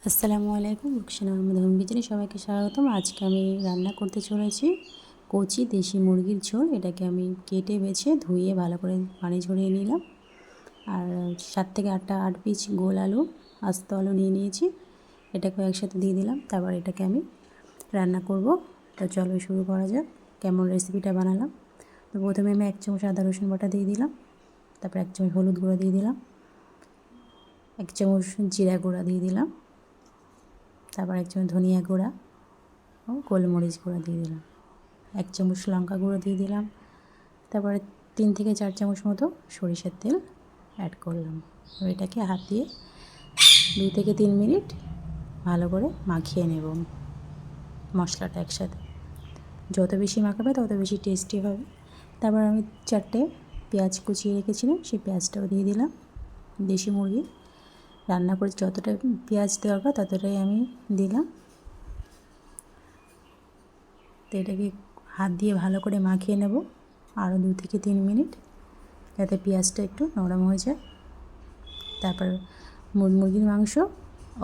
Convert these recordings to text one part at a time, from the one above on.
আসসালামু আলাইকুম, রুকসানা আহমেদ হোম কিচেনে সবাইকে স্বাগতম। আজকে আমি রান্না করতে চলেছি কচি দেশি মুরগির ঝোল। এটাকে আমি কেটে বেছে ধুয়ে ভালো করে পানি ঝরিয়ে নিলাম। আর 7 থেকে 8 পিস গোল আলু, আস্ত আলু নিয়ে নিয়েছি। এটাকে একসাথে দিয়ে দিলাম। তারপর এটাকে আমি রান্না করব। তো চলো শুরু করা যাক। কেমন রেসিপিটা বানালাম। তো প্রথমে আমি 1 চামচ আদা রসুন বাটা দিয়ে দিলাম। তারপর 1 চামচ হলুদ গুঁড়ো দিয়ে দিলাম। 1 চামচ জিরা গুঁড়া দিয়ে দিলাম। তারপর 1 চামচ ধনিয়া গুঁড়া ও গোলমরিচ গুঁড়া দিয়ে দিলাম। 1 চামচ লঙ্কা গুঁড়ো দিয়ে দিলাম। তারপরে 3 থেকে 4 চামচ মতো সরিষার তেল অ্যাড করলাম। এটাকে হাত দিয়ে 2 থেকে 3 মিনিট ভালো করে মাখিয়ে নেব মশলাটা একসাথে। যত বেশি মাখাবে তত বেশি টেস্টি হবে। তারপর আমি 4টে পেঁয়াজ কুচিয়ে রেখেছিলাম, সেই পেঁয়াজটাও দিয়ে দিলাম। দেশি মুরগি রান্না করে যতটা পেঁয়াজ দরকার ততটাই আমি দিলাম। তো এটাকে হাত দিয়ে ভালো করে মাখিয়ে নেব আরও 2 থেকে 3 মিনিট, যাতে পেঁয়াজটা একটু নরম হয়ে যায়। তারপর মুরগির মাংস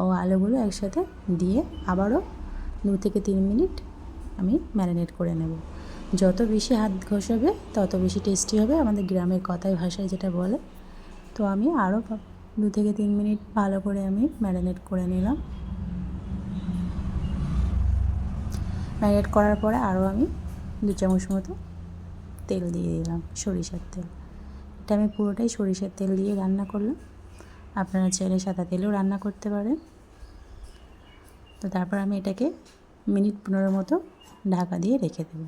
ও আলুগুলো একসাথে দিয়ে আবারও 2 থেকে 3 মিনিট আমি ম্যারিনেট করে নেব। যত বেশি হাত ঘষাবে তত বেশি টেস্টি হবে, আমাদের গ্রামের কথায় ভাষায় যেটা বলে। তো আমি আরও 2 থেকে 3 মিনিট ভালো করে আমি ম্যারিনেট করে নিলাম। ম্যারিনেট করার পরে আরও আমি 2 চামচ মতো তেল দিয়ে দিলাম, সরিষার তেল। এটা আমি পুরোটাই সরিষার তেল দিয়ে রান্না করলাম। আপনারা চাইলে সাদা তেলেও রান্না করতে পারেন। তো তারপর আমি এটাকে মিনিট 15 মতো ঢাকা দিয়ে রেখে দেবো।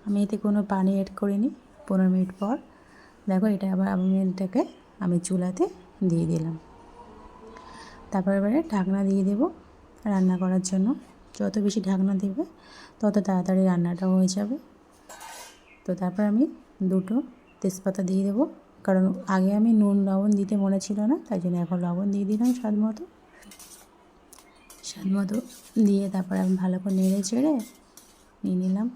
আমি এতে কোনো পানি অ্যাড করিনি। 15 মিনিট পর দেখো এটা আবার এটাকে আমি চুলাতে দিয়ে দিলাম। তারপর এবারে ঢাকনা দিয়ে দেবো রান্না করার জন্য। যত বেশি ঢাকনা দেবে তত তাড়াতাড়ি রান্নাটা হয়ে যাবে। তো তারপর আমি 2টো তেজপাতা দিয়ে দেবো, কারণ আগে আমি নুন লবণ দিতে মনে ছিল না, তাই জন্য এখন লবণ দিয়ে দিলাম স্বাদ মতো দিয়ে তারপর আমি ভালো করে নেড়ে চেড়ে নিয়ে নিলাম।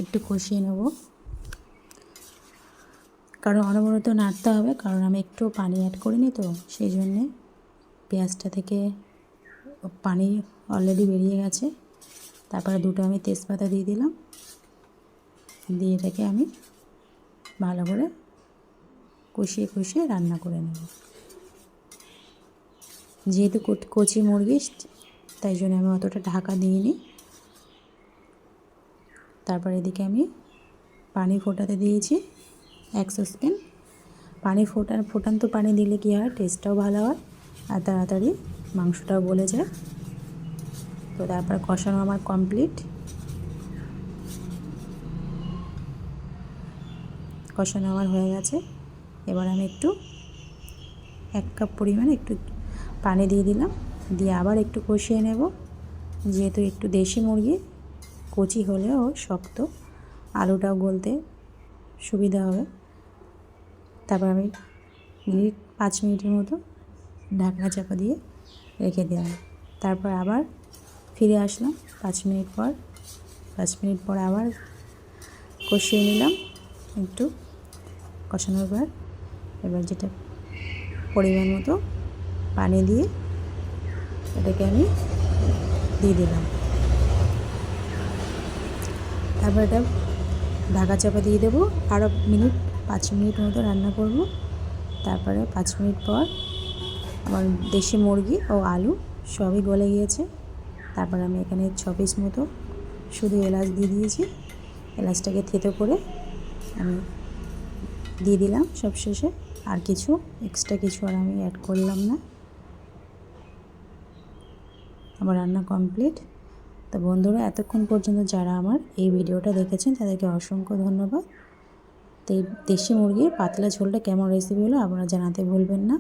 একটু কষিয়ে নেব, কারণ অনবরত নাড়তে হবে, কারণ আমি একটু পানি অ্যাড করিনি, তো সেই জন্যে পেঁয়াজটা থেকে পানি অলরেডি বেরিয়ে গেছে। তারপরে 2টো আমি তেজপাতা দিয়ে দিলাম, দিয়ে এটাকে আমি ভালো করে কষিয়ে রান্না করে নেব। যেহেতু কচি মুরগি তাই জন্য আমি অতটা ঢাকা দিইনি। তারপর এদিকে আমি পানি ফোটাতে দিয়েছি 1 সসপ্যান। পানি ফোটান্ত পানি দিলে কী হয়, টেস্টটাও ভালো হয় আর তাড়াতাড়ি মাংসটাও গলে যায়। তো তারপর কষানো আমার কমপ্লিট। কষানো আমার হয়ে গেছে। এবার আমি একটু 1 কাপ পরিমাণে একটু পানি দিয়ে দিলাম, দিয়ে আবার একটু কষিয়ে নেব। যেহেতু একটু দেশি মুরগি, কচি হলেও শক্ত, আলুটাও গলতে সুবিধা হবে। তারপর আমি 5 মিনিটের মতো ঢাকনা চাপা দিয়ে রেখে দিলাম। তারপর আবার ফিরে আসলাম 5 মিনিট পর। 5 মিনিট পর আবার কষিয়ে নিলাম একটু। কষানোর পর এবার যেটা পরিমাণ মতো পানি দিয়ে এটাকে আমি দিয়ে দিলাম। তারপর এটা ঢাকা চাপা দিয়ে দেবো, আরও 5 মিনিট মতো রান্না করব। তারপরে 5 মিনিট পর আমার দেশি মুরগি ও আলু সবই গলে গিয়েছে। তারপর আমি এখানে 6 পিস মতো শুধু এলাচ দিয়ে দিয়েছি। এলাচটাকে থেতো করে আমি দিয়ে দিলাম সবশেষে, আর কিছু এক্সট্রা কিছু আর আমি অ্যাড করলাম না। আমার রান্না কমপ্লিট। তো বন্ধুরা, এতক্ষণ পর্যন্ত যারা আমার এই ভিডিওটা দেখেছেন তাদেরকে অসংখ্য ধন্যবাদ। তো এই দেশি মুরগির পাতলা ঝোলটা কেমন রেসিপি হলো আপনারা জানাতে ভুলবেন না।